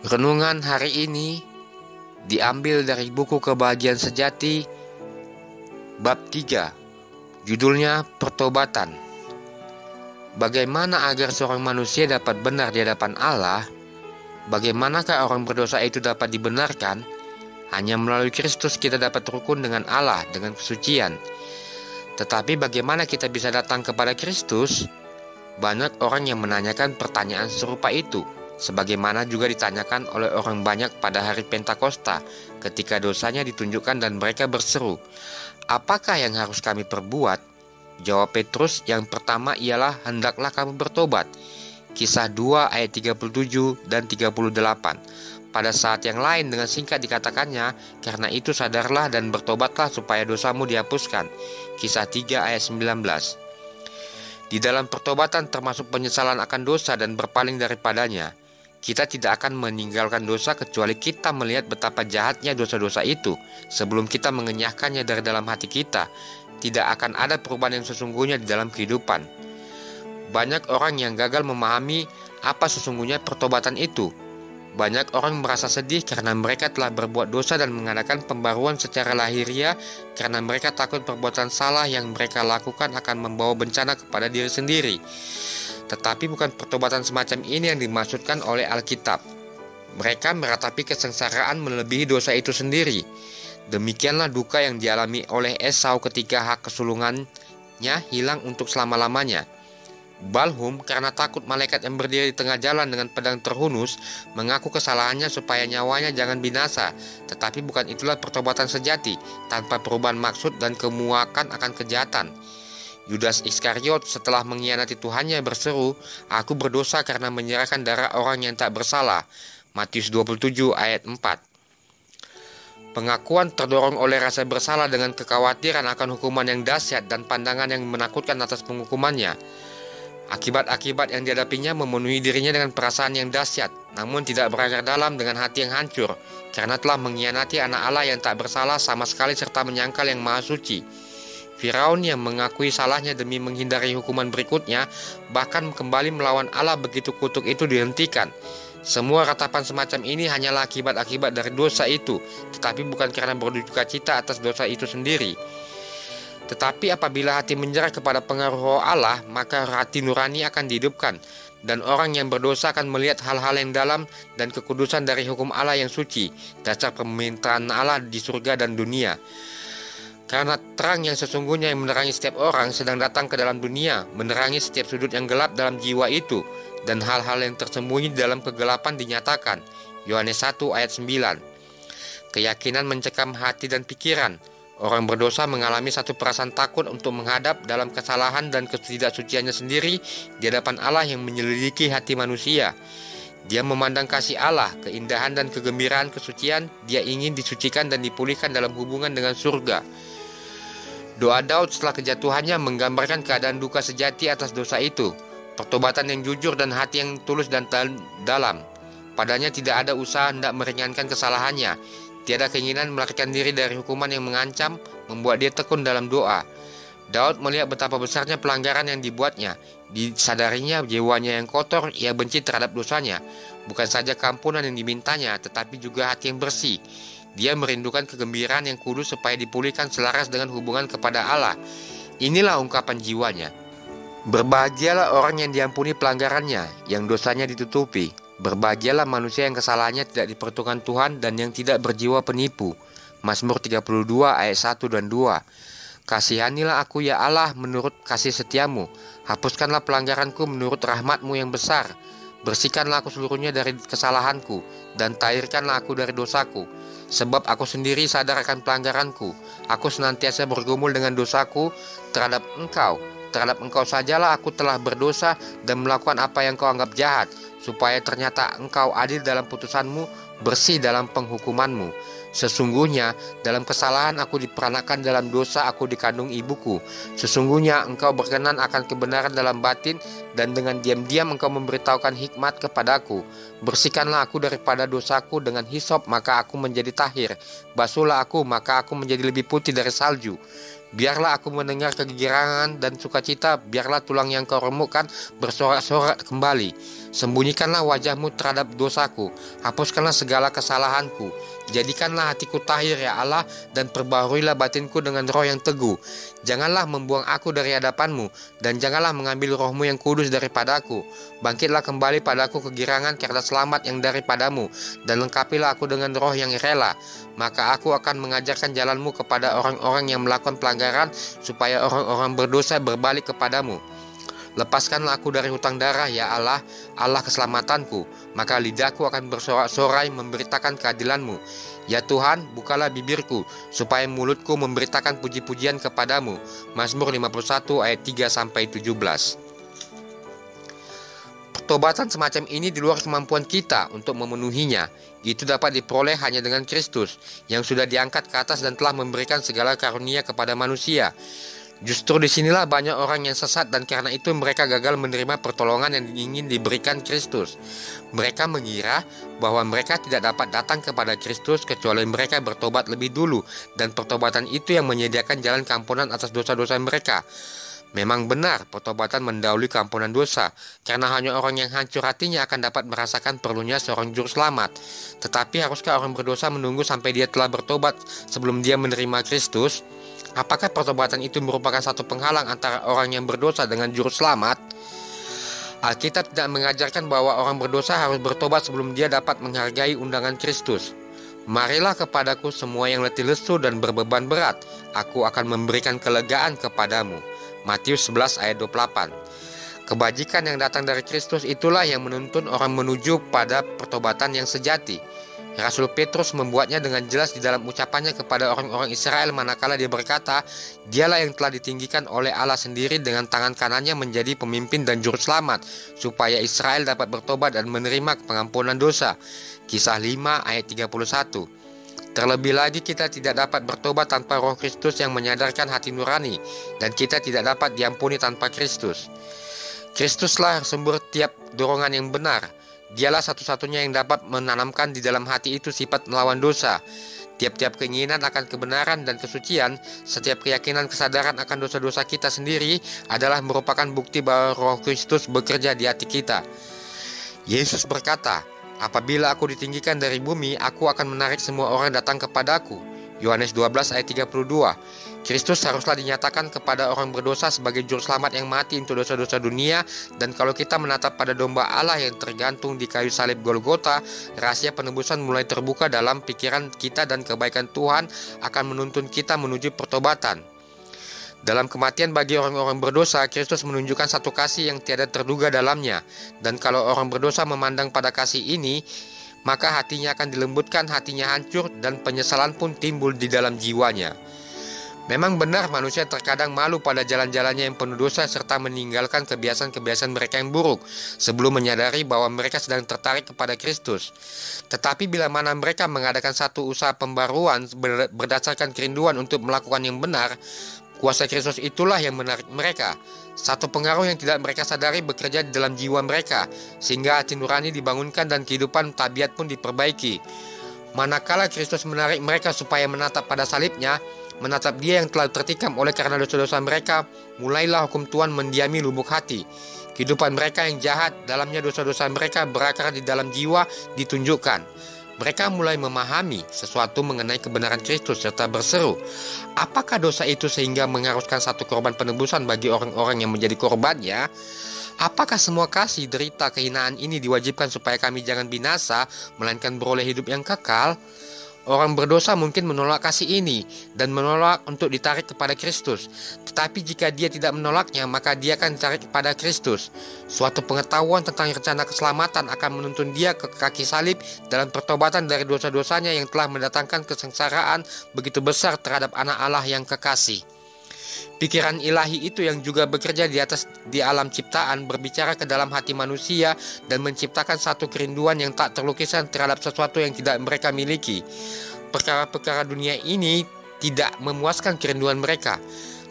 Renungan hari ini diambil dari buku Kebahagiaan Sejati bab 3. Judulnya Pertobatan. Bagaimana agar seorang manusia dapat benar di hadapan Allah? Bagaimanakah orang berdosa itu dapat dibenarkan? Hanya melalui Kristus kita dapat rukun dengan Allah dengan kesucian. Tetapi bagaimana kita bisa datang kepada Kristus? Banyak orang yang menanyakan pertanyaan serupa itu, sebagaimana juga ditanyakan oleh orang banyak pada hari Pentakosta ketika dosanya ditunjukkan dan mereka berseru, "Apakah yang harus kami perbuat?" Jawab Petrus yang pertama ialah, "Hendaklah kamu bertobat." Kisah 2 ayat 37 dan 38. Pada saat yang lain dengan singkat dikatakannya, "Karena itu sadarlah dan bertobatlah supaya dosamu dihapuskan." Kisah 3 ayat 19. Di dalam pertobatan termasuk penyesalan akan dosa dan berpaling daripadanya. Kita tidak akan meninggalkan dosa kecuali kita melihat betapa jahatnya dosa-dosa itu. Sebelum kita mengenyahkannya dari dalam hati kita, tidak akan ada perubahan yang sesungguhnya di dalam kehidupan. Banyak orang yang gagal memahami apa sesungguhnya pertobatan itu. Banyak orang merasa sedih karena mereka telah berbuat dosa dan mengadakan pembaruan secara lahiriah karena mereka takut perbuatan salah yang mereka lakukan akan membawa bencana kepada diri sendiri. Tetapi bukan pertobatan semacam ini yang dimaksudkan oleh Alkitab. Mereka meratapi kesengsaraan melebihi dosa itu sendiri. Demikianlah duka yang dialami oleh Esau ketika hak kesulungannya hilang untuk selama-lamanya. Balhum karena takut malaikat yang berdiri di tengah jalan dengan pedang terhunus mengaku kesalahannya supaya nyawanya jangan binasa. Tetapi bukan itulah pertobatan sejati, tanpa perubahan maksud dan kemuakan akan kejahatan. Yudas Iskariot setelah mengkhianati Tuhannya berseru, "Aku berdosa karena menyerahkan darah orang yang tak bersalah." Matius 27 ayat 4. Pengakuan terdorong oleh rasa bersalah dengan kekhawatiran akan hukuman yang dahsyat dan pandangan yang menakutkan atas penghukumannya. Akibat-akibat yang dihadapinya memenuhi dirinya dengan perasaan yang dahsyat, namun tidak berakar dalam dengan hati yang hancur, karena telah mengkhianati anak Allah yang tak bersalah sama sekali serta menyangkal yang maha suci. Firaun yang mengakui salahnya demi menghindari hukuman berikutnya, bahkan kembali melawan Allah begitu kutuk itu dihentikan. Semua ratapan semacam ini hanyalah akibat-akibat dari dosa itu, tetapi bukan karena berduka cita atas dosa itu sendiri. Tetapi apabila hati menyerah kepada pengaruh roh Allah, maka hati nurani akan dihidupkan, dan orang yang berdosa akan melihat hal-hal yang dalam dan kekudusan dari hukum Allah yang suci, dasar pemerintahan Allah di surga dan dunia. Karena terang yang sesungguhnya yang menerangi setiap orang sedang datang ke dalam dunia, menerangi setiap sudut yang gelap dalam jiwa itu, dan hal-hal yang tersembunyi di dalam kegelapan dinyatakan. Yohanes 1 ayat 9. Keyakinan mencekam hati dan pikiran. Orang berdosa mengalami satu perasaan takut untuk menghadap dalam kesalahan dan ketidaksuciannya sendiri di hadapan Allah yang menyelidiki hati manusia. Dia memandang kasih Allah, keindahan dan kegembiraan kesucian. Dia ingin disucikan dan dipulihkan dalam hubungan dengan surga. Doa Daud setelah kejatuhannya menggambarkan keadaan duka sejati atas dosa itu. Pertobatan yang jujur dan hati yang tulus dan dalam. Padanya tidak ada usaha hendak meringankan kesalahannya. Tiada keinginan melarikan diri dari hukuman yang mengancam, membuat dia tekun dalam doa. Daud melihat betapa besarnya pelanggaran yang dibuatnya. Disadarinya jiwanya yang kotor, ia benci terhadap dosanya. Bukan saja keampunan yang dimintanya, tetapi juga hati yang bersih. Dia merindukan kegembiraan yang kudus supaya dipulihkan selaras dengan hubungan kepada Allah. Inilah ungkapan jiwanya. Berbahagialah orang yang diampuni pelanggarannya, yang dosanya ditutupi. Berbahagialah manusia yang kesalahannya tidak diperhitungkan Tuhan dan yang tidak berjiwa penipu. Mazmur 32 ayat 1 dan 2. Kasihanilah aku ya Allah menurut kasih setiamu. Hapuskanlah pelanggaranku menurut rahmatmu yang besar. Bersihkanlah aku seluruhnya dari kesalahanku, dan tahirkanlah aku dari dosaku. Sebab aku sendiri sadar akan pelanggaranku. Aku senantiasa bergumul dengan dosaku terhadap engkau. Terhadap engkau sajalah aku telah berdosa dan melakukan apa yang kau anggap jahat, supaya ternyata engkau adil dalam putusanmu, bersih dalam penghukumanmu. Sesungguhnya dalam kesalahan aku diperanakan, dalam dosa aku dikandung ibuku. Sesungguhnya engkau berkenan akan kebenaran dalam batin, dan dengan diam-diam engkau memberitahukan hikmat kepadaku. Bersihkanlah aku daripada dosaku dengan hisop, maka aku menjadi tahir. Basuhlah aku, maka aku menjadi lebih putih dari salju. Biarlah aku mendengar kegirangan dan sukacita, biarlah tulang yang kau remukkan bersorak-sorak kembali. Sembunyikanlah wajahmu terhadap dosaku, hapuskanlah segala kesalahanku. Jadikanlah hatiku tahir ya Allah, dan perbaharuilah batinku dengan roh yang teguh. Janganlah membuang aku dari hadapanmu, dan janganlah mengambil rohmu yang kudus daripadaku. Bangkitlah kembali padaku kegirangan karena selamat yang daripadamu, dan lengkapilah aku dengan roh yang rela. Maka aku akan mengajarkan jalanmu kepada orang-orang yang melakukan pelanggaran, supaya orang-orang berdosa berbalik kepadamu. Lepaskanlah aku dari hutang darah ya Allah, Allah keselamatanku. Maka lidahku akan bersorak-sorai memberitakan keadilanmu. Ya Tuhan, bukalah bibirku, supaya mulutku memberitakan puji-pujian kepadamu. Mazmur 51 ayat 3-17. Pertobatan semacam ini di luar kemampuan kita untuk memenuhinya. Itu dapat diperoleh hanya dengan Kristus, yang sudah diangkat ke atas dan telah memberikan segala karunia kepada manusia. Justru disinilah banyak orang yang sesat, dan karena itu mereka gagal menerima pertolongan yang ingin diberikan Kristus. Mereka mengira bahwa mereka tidak dapat datang kepada Kristus kecuali mereka bertobat lebih dulu, dan pertobatan itu yang menyediakan jalan keampunan atas dosa-dosa mereka. Memang benar, pertobatan mendahului keampunan dosa, karena hanya orang yang hancur hatinya akan dapat merasakan perlunya seorang juru selamat. Tetapi haruskah orang berdosa menunggu sampai dia telah bertobat sebelum dia menerima Kristus? Apakah pertobatan itu merupakan satu penghalang antara orang yang berdosa dengan juru selamat? Alkitab tidak mengajarkan bahwa orang berdosa harus bertobat sebelum dia dapat menghargai undangan Kristus. Marilah kepadaku semua yang letih lesu dan berbeban berat, aku akan memberikan kelegaan kepadamu. Matius 11 ayat 28. Kebajikan yang datang dari Kristus itulah yang menuntun orang menuju pada pertobatan yang sejati. Rasul Petrus membuatnya dengan jelas di dalam ucapannya kepada orang-orang Israel manakala dia berkata, dialah yang telah ditinggikan oleh Allah sendiri dengan tangan kanannya menjadi pemimpin dan juru selamat, supaya Israel dapat bertobat dan menerima pengampunan dosa. Kisah 5 ayat 31. Terlebih lagi kita tidak dapat bertobat tanpa roh Kristus yang menyadarkan hati nurani, dan kita tidak dapat diampuni tanpa Kristus. Kristuslah sumber tiap dorongan yang benar. Dialah satu-satunya yang dapat menanamkan di dalam hati itu sifat melawan dosa. Tiap-tiap keinginan akan kebenaran dan kesucian, setiap keyakinan kesadaran akan dosa-dosa kita sendiri adalah merupakan bukti bahwa Roh Kristus bekerja di hati kita. Yesus berkata, apabila aku ditinggikan dari bumi, aku akan menarik semua orang datang kepadaku. Yohanes 12 ayat 32. Kristus haruslah dinyatakan kepada orang berdosa sebagai juru selamat yang mati untuk dosa-dosa dunia, dan kalau kita menatap pada domba Allah yang tergantung di kayu salib Golgota, rahasia penebusan mulai terbuka dalam pikiran kita dan kebaikan Tuhan akan menuntun kita menuju pertobatan. Dalam kematian bagi orang-orang berdosa, Kristus menunjukkan satu kasih yang tiada terduga dalamnya, dan kalau orang berdosa memandang pada kasih ini, maka hatinya akan dilembutkan, hatinya hancur, dan penyesalan pun timbul di dalam jiwanya. Memang benar manusia terkadang malu pada jalan-jalannya yang penuh dosa serta meninggalkan kebiasaan-kebiasaan mereka yang buruk sebelum menyadari bahwa mereka sedang tertarik kepada Kristus. Tetapi bila mana mereka mengadakan satu usaha pembaruan berdasarkan kerinduan untuk melakukan yang benar, kuasa Kristus itulah yang menarik mereka. Satu pengaruh yang tidak mereka sadari bekerja di dalam jiwa mereka, sehingga hati nurani dibangunkan dan kehidupan tabiat pun diperbaiki. Manakala Kristus menarik mereka supaya menatap pada salibnya, menatap dia yang telah tertikam oleh karena dosa-dosa mereka, mulailah hukum Tuhan mendiami lubuk hati. Kehidupan mereka yang jahat, dalamnya dosa-dosa mereka berakar di dalam jiwa, ditunjukkan. Mereka mulai memahami sesuatu mengenai kebenaran Kristus serta berseru, apakah dosa itu sehingga mengharuskan satu korban penebusan bagi orang-orang yang menjadi korbannya? Apakah semua kasih, derita, kehinaan ini diwajibkan supaya kami jangan binasa, melainkan beroleh hidup yang kekal? Orang berdosa mungkin menolak kasih ini dan menolak untuk ditarik kepada Kristus. Tetapi jika dia tidak menolaknya, maka dia akan ditarik kepada Kristus. Suatu pengetahuan tentang rencana keselamatan akan menuntun dia ke kaki salib dalam pertobatan dari dosa-dosanya yang telah mendatangkan kesengsaraan begitu besar terhadap anak Allah yang kekasih. Pikiran ilahi itu yang juga bekerja di alam ciptaan berbicara ke dalam hati manusia dan menciptakan satu kerinduan yang tak terlukiskan terhadap sesuatu yang tidak mereka miliki. Perkara-perkara dunia ini tidak memuaskan kerinduan mereka.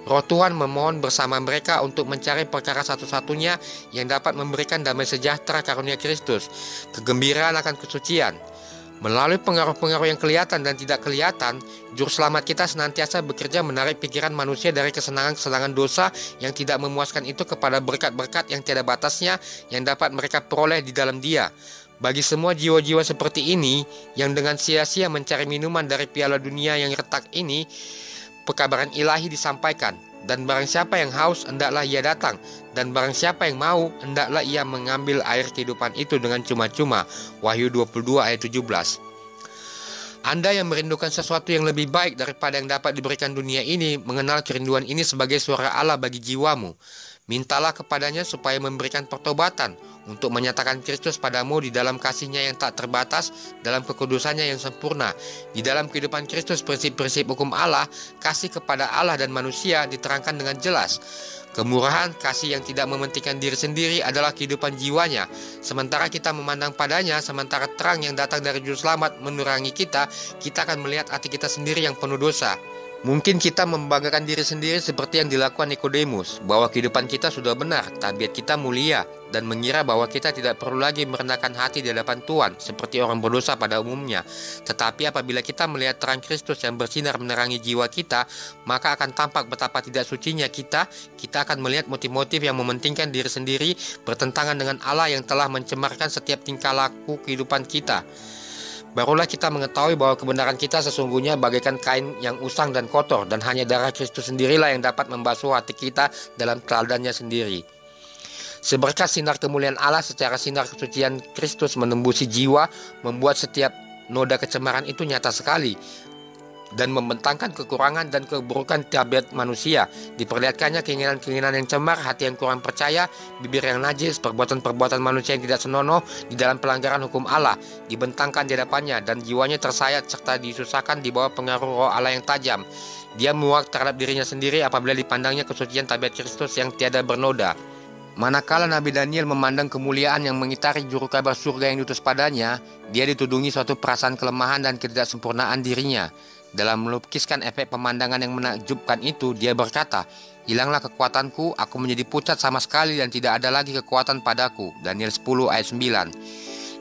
Roh Tuhan memohon bersama mereka untuk mencari perkara satu-satunya yang dapat memberikan damai sejahtera karunia Kristus, kegembiraan akan kesucian. Melalui pengaruh-pengaruh yang kelihatan dan tidak kelihatan, Juru Selamat kita senantiasa bekerja menarik pikiran manusia dari kesenangan-kesenangan dosa yang tidak memuaskan itu kepada berkat-berkat yang tiada batasnya yang dapat mereka peroleh di dalam Dia. Bagi semua jiwa-jiwa seperti ini yang dengan sia-sia mencari minuman dari piala dunia yang retak ini, pekabaran ilahi disampaikan. Dan barang siapa yang haus, hendaklah ia datang. Dan barang siapa yang mau, hendaklah ia mengambil air kehidupan itu dengan cuma-cuma. Wahyu 22 ayat 17. Anda yang merindukan sesuatu yang lebih baik daripada yang dapat diberikan dunia ini, mengenal kerinduan ini sebagai suara Allah bagi jiwamu. Mintalah kepadanya supaya memberikan pertobatan untuk menyatakan Kristus padamu di dalam kasih-Nya yang tak terbatas, dalam kekudusannya yang sempurna. Di dalam kehidupan Kristus, prinsip-prinsip hukum Allah, kasih kepada Allah dan manusia diterangkan dengan jelas. Kemurahan, kasih yang tidak mementingkan diri sendiri adalah kehidupan jiwanya. Sementara kita memandang padanya, sementara terang yang datang dari Juru Selamat menerangi kita, kita akan melihat hati kita sendiri yang penuh dosa. Mungkin kita membanggakan diri sendiri seperti yang dilakukan Nikodemus, bahwa kehidupan kita sudah benar, tabiat kita mulia, dan mengira bahwa kita tidak perlu lagi merendahkan hati di hadapan Tuhan, seperti orang berdosa pada umumnya. Tetapi apabila kita melihat terang Kristus yang bersinar menerangi jiwa kita, maka akan tampak betapa tidak sucinya kita akan melihat motif-motif yang mementingkan diri sendiri, bertentangan dengan Allah yang telah mencemarkan setiap tingkah laku kehidupan kita. Barulah kita mengetahui bahwa kebenaran kita sesungguhnya bagaikan kain yang usang dan kotor, dan hanya darah Kristus sendirilah yang dapat membasuh hati kita dalam teladannya sendiri. Seberkas sinar kemuliaan Allah secara sinar kesucian Kristus menembusi jiwa, membuat setiap noda kecemaran itu nyata sekali, dan membentangkan kekurangan dan keburukan tabiat manusia. Diperlihatkannya keinginan-keinginan yang cemar, hati yang kurang percaya, bibir yang najis, perbuatan-perbuatan manusia yang tidak senonoh di dalam pelanggaran hukum Allah, dibentangkan di hadapannya, dan jiwanya tersayat serta disusahkan di bawah pengaruh roh Allah yang tajam. Dia muak terhadap dirinya sendiri apabila dipandangnya kesucian tabiat Kristus yang tiada bernoda. Manakala Nabi Daniel memandang kemuliaan yang mengitari juru kabar surga yang diutus padanya, dia ditudungi suatu perasaan kelemahan dan ketidaksempurnaan dirinya. Dalam melukiskan efek pemandangan yang menakjubkan itu, dia berkata, "Hilanglah kekuatanku, aku menjadi pucat sama sekali dan tidak ada lagi kekuatan padaku." Daniel 10 ayat 9.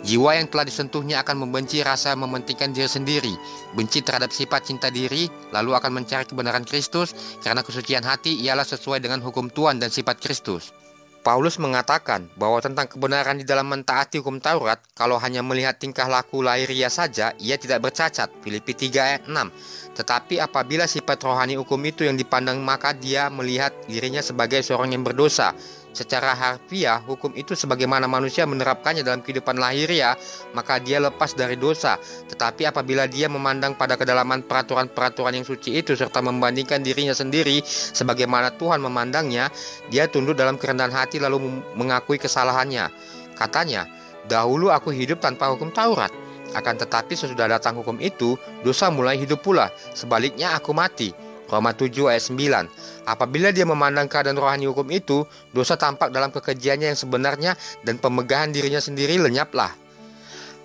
Jiwa yang telah disentuhnya akan membenci rasa mementingkan diri sendiri, benci terhadap sifat cinta diri, lalu akan mencari kebenaran Kristus, karena kesucian hati ialah sesuai dengan hukum Tuhan dan sifat Kristus. Paulus mengatakan bahwa tentang kebenaran di dalam mentaati hukum Taurat, kalau hanya melihat tingkah laku lahiriah saja, ia tidak bercacat. Filipi 3 ayat 6. Tetapi apabila sifat rohani hukum itu yang dipandang, maka dia melihat dirinya sebagai seorang yang berdosa. Secara harfiah, hukum itu sebagaimana manusia menerapkannya dalam kehidupan lahiriah, maka dia lepas dari dosa. Tetapi apabila dia memandang pada kedalaman peraturan-peraturan yang suci itu, serta membandingkan dirinya sendiri sebagaimana Tuhan memandangnya, dia tunduk dalam kerendahan hati lalu mengakui kesalahannya. Katanya, "Dahulu aku hidup tanpa hukum Taurat. Akan tetapi sesudah datang hukum itu, dosa mulai hidup pula. Sebaliknya aku mati." Roma 7 ayat 9. Apabila dia memandang keadaan rohani hukum itu, dosa tampak dalam kekejiannya yang sebenarnya, dan pemegahan dirinya sendiri lenyaplah.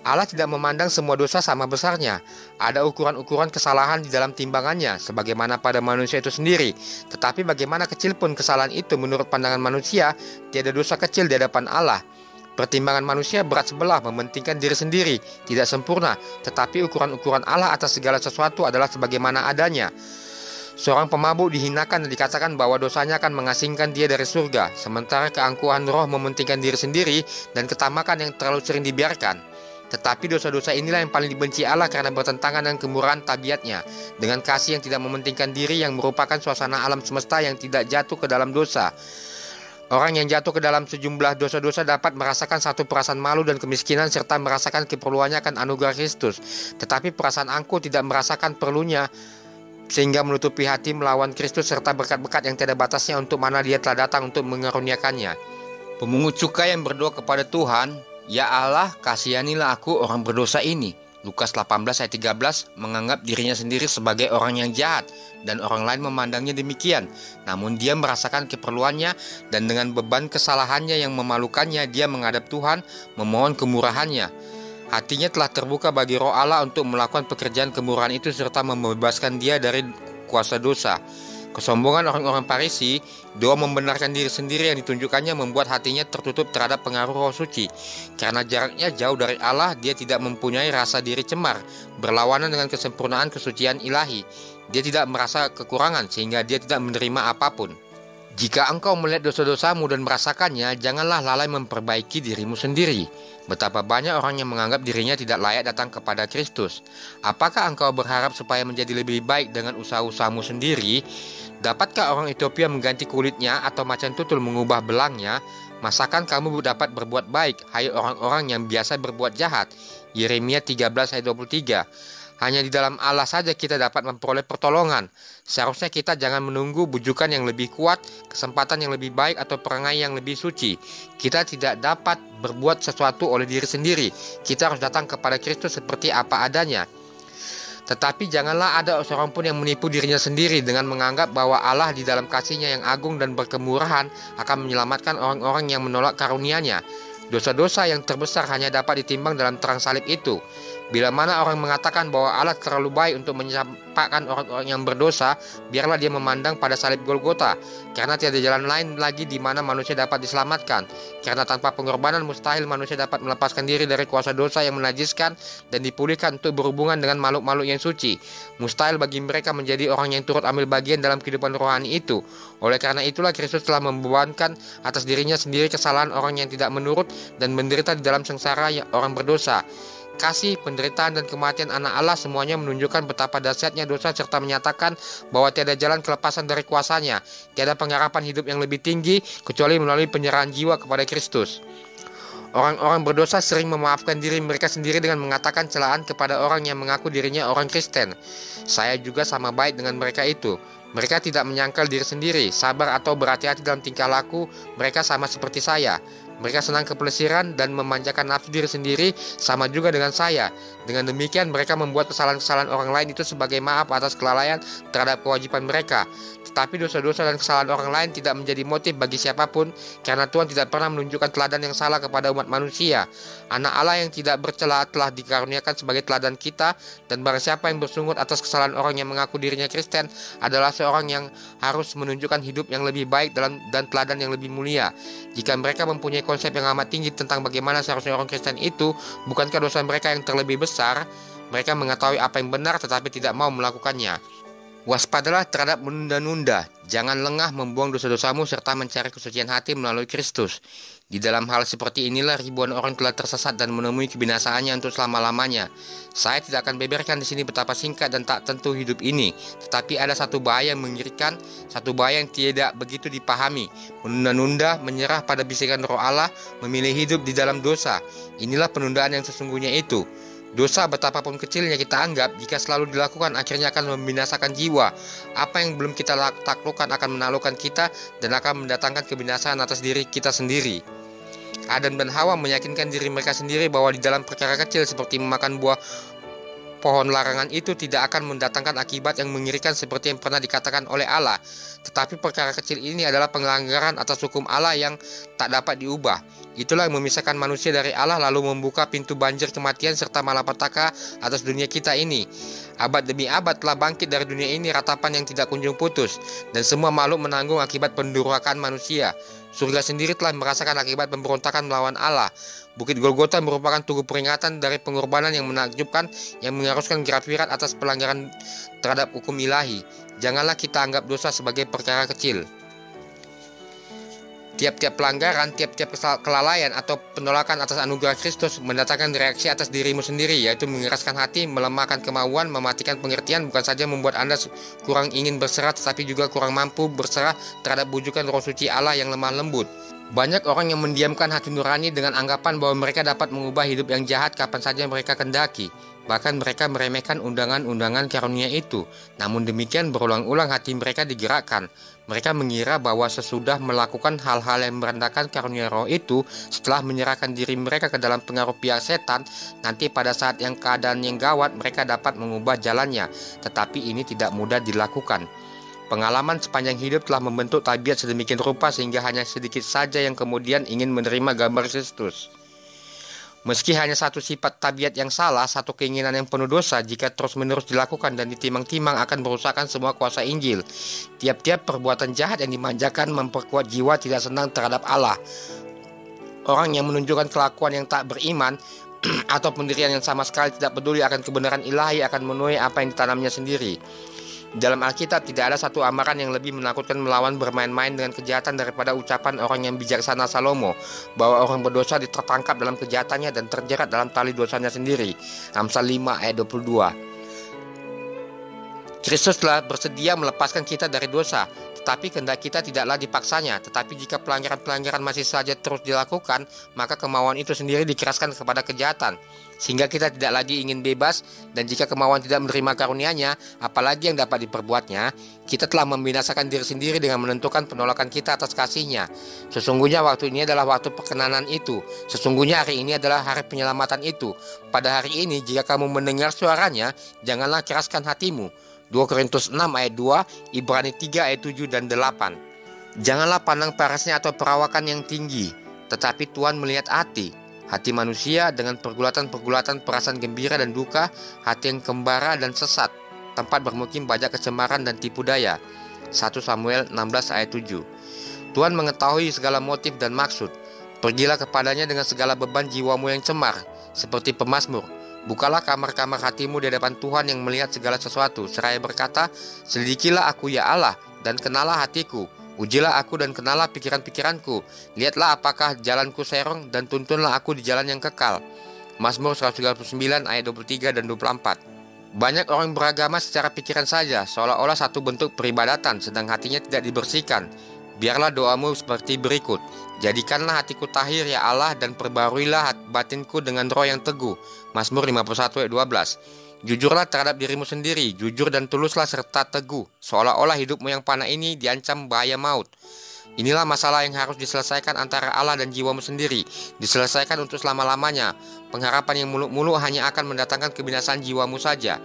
Allah tidak memandang semua dosa sama besarnya. Ada ukuran-ukuran kesalahan di dalam timbangannya, sebagaimana pada manusia itu sendiri. Tetapi bagaimana kecil pun kesalahan itu menurut pandangan manusia, tiada dosa kecil di hadapan Allah. Pertimbangan manusia berat sebelah, mementingkan diri sendiri, tidak sempurna. Tetapi ukuran-ukuran Allah atas segala sesuatu adalah sebagaimana adanya. Seorang pemabuk dihinakan dan dikatakan bahwa dosanya akan mengasingkan dia dari surga, sementara keangkuhan roh mementingkan diri sendiri dan ketamakan yang terlalu sering dibiarkan. Tetapi dosa-dosa inilah yang paling dibenci Allah karena bertentangan dengan kemurahan tabiatnya, dengan kasih yang tidak mementingkan diri yang merupakan suasana alam semesta yang tidak jatuh ke dalam dosa. Orang yang jatuh ke dalam sejumlah dosa-dosa dapat merasakan satu perasaan malu dan kemiskinan serta merasakan keperluannya akan anugerah Kristus. Tetapi perasaan angkuh tidak merasakan perlunya, sehingga menutupi hati melawan Kristus serta berkat-berkat yang tiada batasnya untuk mana dia telah datang untuk mengaruniakannya. Pemungut cukai yang berdoa kepada Tuhan, "Ya Allah, kasihanilah aku orang berdosa ini." Lukas 18 ayat 13 menganggap dirinya sendiri sebagai orang yang jahat, dan orang lain memandangnya demikian. Namun dia merasakan keperluannya, dan dengan beban kesalahannya yang memalukannya, dia menghadap Tuhan, memohon kemurahannya. Hatinya telah terbuka bagi roh Allah untuk melakukan pekerjaan kemurahan itu serta membebaskan dia dari kuasa dosa. Kesombongan orang-orang Farisi, doa membenarkan diri sendiri yang ditunjukkannya membuat hatinya tertutup terhadap pengaruh Roh Suci. Karena jaraknya jauh dari Allah, dia tidak mempunyai rasa diri cemar, berlawanan dengan kesempurnaan kesucian ilahi. Dia tidak merasa kekurangan sehingga dia tidak menerima apapun. Jika engkau melihat dosa-dosamu dan merasakannya, janganlah lalai memperbaiki dirimu sendiri. Betapa banyak orang yang menganggap dirinya tidak layak datang kepada Kristus. Apakah engkau berharap supaya menjadi lebih baik dengan usaha-usahamu sendiri? Dapatkah orang Ethiopia mengganti kulitnya atau macan tutul mengubah belangnya? Masakan kamu dapat berbuat baik, hai orang-orang yang biasa berbuat jahat? Yeremia 13 ayat 23. Hanya di dalam Allah saja kita dapat memperoleh pertolongan. Seharusnya kita jangan menunggu bujukan yang lebih kuat, kesempatan yang lebih baik, atau perangai yang lebih suci. Kita tidak dapat berbuat sesuatu oleh diri sendiri. Kita harus datang kepada Kristus seperti apa adanya. Tetapi janganlah ada seorang pun yang menipu dirinya sendiri dengan menganggap bahwa Allah di dalam kasih-Nya yang agung dan berkemurahan akan menyelamatkan orang-orang yang menolak karunia-Nya. Dosa-dosa yang terbesar hanya dapat ditimbang dalam terang salib itu. Bila mana orang mengatakan bahwa Allah terlalu baik untuk menyampaikan orang-orang yang berdosa, biarlah dia memandang pada salib Golgota, karena tiada jalan lain lagi di mana manusia dapat diselamatkan. Karena tanpa pengorbanan mustahil manusia dapat melepaskan diri dari kuasa dosa yang menajiskan dan dipulihkan untuk berhubungan dengan makhluk-makhluk yang suci. Mustahil bagi mereka menjadi orang yang turut ambil bagian dalam kehidupan rohani itu. Oleh karena itulah Kristus telah membebankan atas dirinya sendiri kesalahan orang yang tidak menurut dan menderita di dalam sengsara orang berdosa. Kasih, penderitaan, dan kematian anak Allah semuanya menunjukkan betapa dahsyatnya dosa serta menyatakan bahwa tiada jalan kelepasan dari kuasanya, tiada pengharapan hidup yang lebih tinggi kecuali melalui penyerahan jiwa kepada Kristus. Orang-orang berdosa sering memaafkan diri mereka sendiri dengan mengatakan celaan kepada orang yang mengaku dirinya orang Kristen. Saya juga sama baik dengan mereka itu. Mereka tidak menyangkal diri sendiri, sabar atau berhati-hati dalam tingkah laku. Mereka sama seperti saya. Mereka senang kepelesiran dan memanjakan nafsu diri sendiri, sama juga dengan saya. Dengan demikian mereka membuat kesalahan-kesalahan orang lain itu sebagai maaf atas kelalaian terhadap kewajiban mereka. Tetapi dosa-dosa dan kesalahan orang lain tidak menjadi motif bagi siapapun, karena Tuhan tidak pernah menunjukkan teladan yang salah kepada umat manusia. Anak Allah yang tidak bercela telah dikaruniakan sebagai teladan kita, dan barang siapa yang bersungut atas kesalahan orang yang mengaku dirinya Kristen adalah seorang yang harus menunjukkan hidup yang lebih baik dan teladan yang lebih mulia. Jika mereka mempunyai konsep yang amat tinggi tentang bagaimana seharusnya orang Kristen itu, bukankah dosa mereka yang terlebih besar? Mereka mengetahui apa yang benar tetapi tidak mau melakukannya. Waspadalah terhadap menunda-nunda. Jangan lengah membuang dosa-dosamu serta mencari kesucian hati melalui Kristus. Di dalam hal seperti inilah ribuan orang telah tersesat dan menemui kebinasaannya untuk selama-lamanya. Saya tidak akan beberkan di sini betapa singkat dan tak tentu hidup ini, tetapi ada satu bahaya yang mengerikan, satu bahaya yang tidak begitu dipahami. Menunda-nunda, menyerah pada bisikan Roh Allah, memilih hidup di dalam dosa. Inilah penundaan yang sesungguhnya itu. Dosa betapapun kecilnya kita anggap, jika selalu dilakukan akhirnya akan membinasakan jiwa. Apa yang belum kita taklukkan akan menaklukkan kita dan akan mendatangkan kebinasaan atas diri kita sendiri. Adam dan Hawa meyakinkan diri mereka sendiri bahwa di dalam perkara kecil seperti memakan buah pohon larangan itu tidak akan mendatangkan akibat yang mengerikan seperti yang pernah dikatakan oleh Allah. Tetapi perkara kecil ini adalah pelanggaran atas hukum Allah yang tak dapat diubah. Itulah yang memisahkan manusia dari Allah lalu membuka pintu banjir kematian serta malapetaka atas dunia kita ini. Abad demi abad telah bangkit dari dunia ini ratapan yang tidak kunjung putus, dan semua makhluk menanggung akibat pendurhakaan manusia. Surga sendiri telah merasakan akibat pemberontakan melawan Allah. Bukit Golgota merupakan tugu peringatan dari pengorbanan yang menakjubkan yang mengharuskan grafirat atas pelanggaran terhadap hukum ilahi. Janganlah kita anggap dosa sebagai perkara kecil. Tiap-tiap pelanggaran, tiap-tiap kelalaian atau penolakan atas anugerah Kristus mendatangkan reaksi atas dirimu sendiri, yaitu mengeraskan hati, melemahkan kemauan, mematikan pengertian, bukan saja membuat Anda kurang ingin berserah, tetapi juga kurang mampu berserah terhadap bujukan Roh Suci Allah yang lemah lembut. Banyak orang yang mendiamkan hati nurani dengan anggapan bahwa mereka dapat mengubah hidup yang jahat kapan saja mereka kendaki. Bahkan mereka meremehkan undangan-undangan karunia itu. Namun demikian berulang-ulang hati mereka digerakkan. Mereka mengira bahwa sesudah melakukan hal-hal yang merendahkan karunia roh itu, setelah menyerahkan diri mereka ke dalam pengaruh pihak setan, nanti pada saat yang keadaan yang gawat mereka dapat mengubah jalannya. Tetapi ini tidak mudah dilakukan. Pengalaman sepanjang hidup telah membentuk tabiat sedemikian rupa sehingga hanya sedikit saja yang kemudian ingin menerima gambar Kristus. Meski hanya satu sifat tabiat yang salah, satu keinginan yang penuh dosa, jika terus-menerus dilakukan dan ditimang-timang akan merusakkan semua kuasa Injil. Tiap-tiap perbuatan jahat yang dimanjakan memperkuat jiwa tidak senang terhadap Allah. Orang yang menunjukkan kelakuan yang tak beriman atau pendirian yang sama sekali tidak peduli akan kebenaran ilahi akan menuai apa yang ditanamnya sendiri. Dalam Alkitab tidak ada satu amaran yang lebih menakutkan melawan bermain-main dengan kejahatan daripada ucapan orang yang bijaksana Salomo bahwa orang berdosa tertangkap dalam kejahatannya dan terjerat dalam tali dosanya sendiri. Amsal 5 ayat 22. Kristus telah bersedia melepaskan kita dari dosa, tetapi kehendak kita tidaklah dipaksanya. Tetapi jika pelanggaran-pelanggaran masih saja terus dilakukan, maka kemauan itu sendiri dikeraskan kepada kejahatan, sehingga kita tidak lagi ingin bebas. Dan jika kemauan tidak menerima karunia-Nya, apalagi yang dapat diperbuatnya, kita telah membinasakan diri sendiri dengan menentukan penolakan kita atas kasih-Nya. Sesungguhnya waktu ini adalah waktu perkenanan itu. Sesungguhnya hari ini adalah hari penyelamatan itu. Pada hari ini, jika kamu mendengar suaranya, janganlah keraskan hatimu. 2 Korintus 6 ayat 2, Ibrani 3 ayat 7 dan 8. Janganlah pandang parasnya atau perawakan yang tinggi, tetapi Tuhan melihat hati. Hati manusia dengan pergulatan-pergulatan perasaan gembira dan duka, hati yang kembara dan sesat, tempat bermukim banyak kecemaran dan tipu daya. 1 Samuel 16 ayat 7. Tuhan mengetahui segala motif dan maksud. Pergilah kepadanya dengan segala beban jiwamu yang cemar, seperti pemazmur. Bukalah kamar-kamar hatimu di hadapan Tuhan yang melihat segala sesuatu, seraya berkata, selidikilah aku ya Allah, dan kenalah hatiku. Ujilah aku dan kenalah pikiran-pikiranku. Lihatlah apakah jalanku serong, dan tuntunlah aku di jalan yang kekal. Mazmur 139 ayat 23 dan 24. Banyak orang beragama secara pikiran saja, seolah-olah satu bentuk peribadatan, sedang hatinya tidak dibersihkan. Biarlah doamu seperti berikut. Jadikanlah hatiku tahir ya Allah, dan perbaruilah batinku dengan roh yang teguh. Mazmur 51 ayat 12. Jujurlah terhadap dirimu sendiri, jujur dan tuluslah serta teguh, seolah-olah hidupmu yang panah ini diancam bahaya maut. Inilah masalah yang harus diselesaikan antara Allah dan jiwamu sendiri, diselesaikan untuk selama-lamanya. Pengharapan yang muluk-muluk hanya akan mendatangkan kebinasaan jiwamu saja.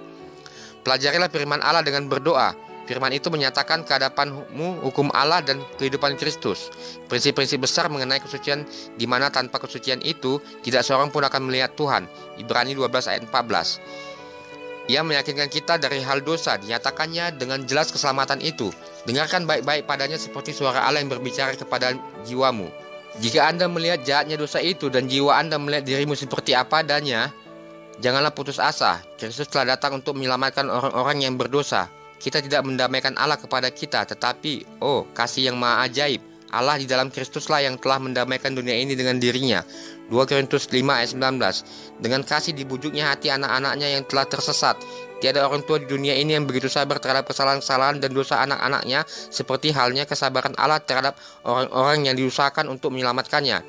Pelajarilah firman Allah dengan berdoa. Firman itu menyatakan kehadapanmu hukum Allah dan kehidupan Kristus. Prinsip-prinsip besar mengenai kesucian, di mana tanpa kesucian itu tidak seorang pun akan melihat Tuhan. Ibrani 12 ayat 14. Ia meyakinkan kita dari hal dosa, dinyatakannya dengan jelas keselamatan itu. Dengarkan baik-baik padanya seperti suara Allah yang berbicara kepada jiwamu. Jika Anda melihat jahatnya dosa itu dan jiwa Anda melihat dirimu seperti apa adanya, janganlah putus asa. Kristus telah datang untuk menyelamatkan orang-orang yang berdosa. Kita tidak mendamaikan Allah kepada kita, tetapi, kasih yang maha ajaib, Allah di dalam Kristuslah yang telah mendamaikan dunia ini dengan dirinya. 2 Korintus 5 ayat 19. Dengan kasih dibujuknya hati anak-anaknya yang telah tersesat. Tiada orang tua di dunia ini yang begitu sabar terhadap kesalahan-kesalahan dan dosa anak-anaknya, seperti halnya kesabaran Allah terhadap orang-orang yang diusahakan untuk menyelamatkannya.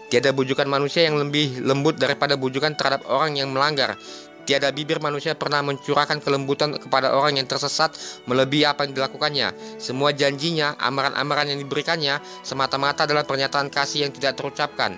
Tiada bujukan manusia yang lebih lembut daripada bujukan terhadap orang yang melanggar. Tiada bibir manusia pernah mencurahkan kelembutan kepada orang yang tersesat melebihi apa yang dilakukannya. Semua janjinya, amaran-amaran yang diberikannya, semata-mata adalah pernyataan kasih yang tidak terucapkan.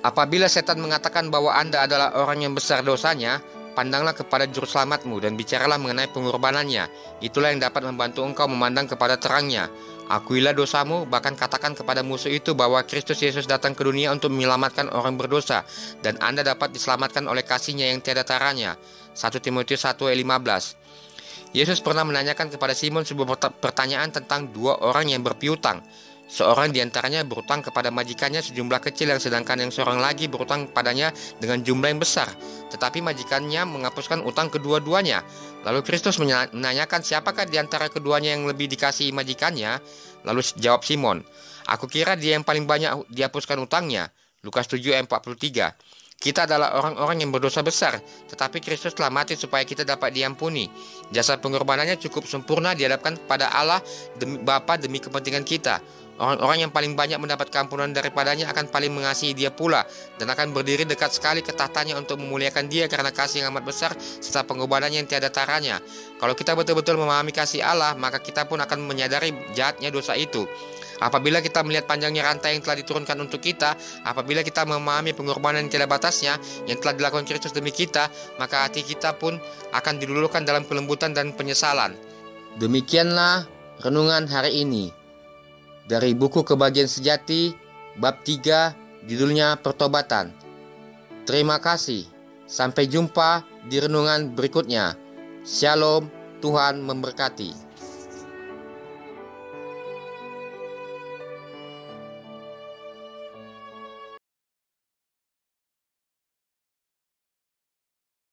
Apabila setan mengatakan bahwa Anda adalah orang yang besar dosanya, pandanglah kepada juru selamatmu dan bicaralah mengenai pengorbanannya. Itulah yang dapat membantu engkau memandang kepada terangnya. Akuilah dosamu, bahkan katakan kepada musuh itu bahwa Kristus Yesus datang ke dunia untuk menyelamatkan orang berdosa, dan Anda dapat diselamatkan oleh kasih-Nya yang tiada taranya. 1 Timotius 1 ayat 15. Yesus pernah menanyakan kepada Simon sebuah pertanyaan tentang dua orang yang berpiutang. Seorang diantaranya berutang kepada majikannya sejumlah kecil, yang sedangkan yang seorang lagi berutang padanya dengan jumlah yang besar. Tetapi majikannya menghapuskan utang kedua-duanya. Lalu Kristus menanyakan siapakah di antara keduanya yang lebih dikasihi majikannya. Lalu jawab Simon, aku kira dia yang paling banyak dihapuskan utangnya. Lukas 7 ayat 43. Kita adalah orang-orang yang berdosa besar, tetapi Kristus telah mati supaya kita dapat diampuni. Jasa pengorbanannya cukup sempurna dihadapkan pada Allah Bapa demi kepentingan kita. Orang-orang yang paling banyak mendapat keampunan daripadanya akan paling mengasihi dia pula, dan akan berdiri dekat sekali ke tahtanya untuk memuliakan dia karena kasih yang amat besar serta pengorbanannya yang tiada taranya. Kalau kita betul-betul memahami kasih Allah, maka kita pun akan menyadari jahatnya dosa itu. Apabila kita melihat panjangnya rantai yang telah diturunkan untuk kita, apabila kita memahami pengorbanan yang tiada batasnya yang telah dilakukan Kristus demi kita, maka hati kita pun akan diluluhkan dalam kelembutan dan penyesalan. Demikianlah renungan hari ini dari buku Kebahagiaan Sejati, bab 3, judulnya Pertobatan. Terima kasih. Sampai jumpa di renungan berikutnya. Shalom, Tuhan memberkati.